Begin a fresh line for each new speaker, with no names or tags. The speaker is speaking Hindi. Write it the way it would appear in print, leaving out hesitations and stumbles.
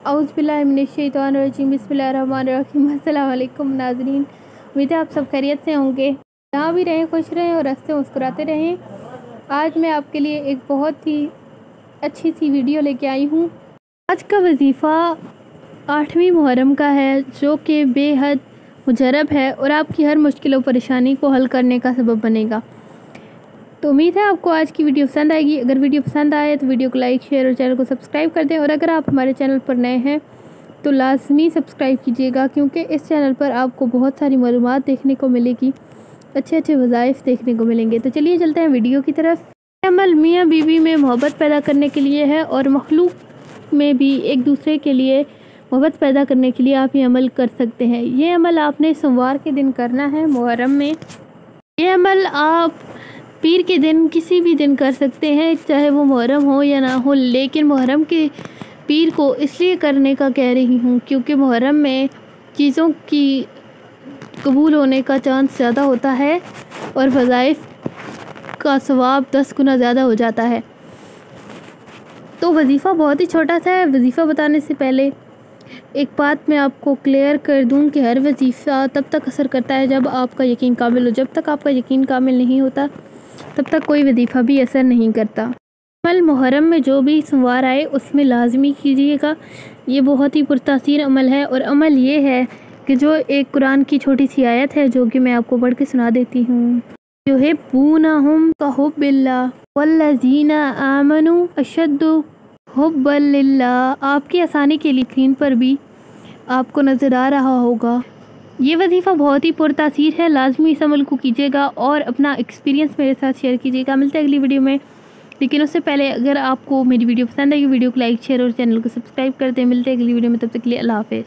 औज़ुबिल्लाहिमिनश्शैतानिर्रजीम बिस्मिल्लाहिर्रहमानिर्रहीम। अस्सलाम वालेकुम नाज़रीन, उम्मीद है आप सब खैरियत से होंगे। जहाँ भी रहें खुश रहें और हंसते मुस्कुराते रहें। आज मैं आपके लिए एक बहुत ही अच्छी सी वीडियो लेके आई हूँ। आज का वजीफ़ा 8वीं मुहर्रम का है, जो कि बेहद मुजरब है और आपकी हर मुश्किल और परेशानी को हल करने का सबब बनेगा। तो उम्मीद है आपको आज की वीडियो पसंद आएगी। अगर वीडियो पसंद आए तो वीडियो को लाइक, शेयर और चैनल को सब्सक्राइब कर दें। और अगर आप हमारे चैनल पर नए हैं तो लाजमी सब्सक्राइब कीजिएगा, क्योंकि इस चैनल पर आपको बहुत सारी मालूमात देखने को मिलेगी, अच्छे वज़ाइफ देखने को मिलेंगे। तो चलिए चलते हैं वीडियो की तरफ। अमल मियाँ बीवी में मोहब्बत पैदा करने के लिए है और मखलूक में भी एक दूसरे के लिए मोहब्बत पैदा करने के लिए आप ये अमल कर सकते हैं। ये अमल आपने सोमवार के दिन करना है मुहर्रम में। ये अमल आप पीर के दिन किसी भी दिन कर सकते हैं, चाहे वो मुहर्रम हो या ना हो। लेकिन मुहर्रम के पीर को इसलिए करने का कह रही हूँ क्योंकि मुहर्रम में चीज़ों की कबूल होने का चांस ज़्यादा होता है और वज़ाइफ का सवाब 10 गुना ज़्यादा हो जाता है। तो वजीफ़ा बहुत ही छोटा सा है। वजीफ़ा बताने से पहले एक बात मैं आपको क्लियर कर दूं कि हर वजीफ़ा तब तक असर करता है जब आपका यकीन कामिल हो। जब तक आपका यकीन कामिल नहीं होता तब तक कोई वजीफ़ा भी असर नहीं करता। अमल मुहर्रम में जो भी सोमवार आए उसमें लाजमी कीजिएगा। ये बहुत ही पुरतासीर अमल है और अमल ये है कि जो एक कुरान की छोटी सी आयत है जो कि मैं आपको पढ़ के सुना देती हूँ। युहिब्बूनहुम कहुब्बिल्लाह वल्लज़ीना आमनू अशद्दु हुब्बन लिल्लाह। आपकी आसानी के लिए स्क्रीन पर भी आपको नज़र आ रहा होगा। ये वजीफ़ा बहुत ही पुरतासीर है, लाजमी इस अमल को कीजिएगा और अपना एक्सपीरियंस मेरे साथ शेयर कीजिएगा। मिलते हैं अगली वीडियो में, लेकिन उससे पहले अगर आपको मेरी वीडियो पसंद आएगी वीडियो को लाइक, शेयर और चैनल को सब्सक्राइब कर दें। मिलते हैं अगली वीडियो में, तब तक के लिए अल्लाह हाफ़िज़।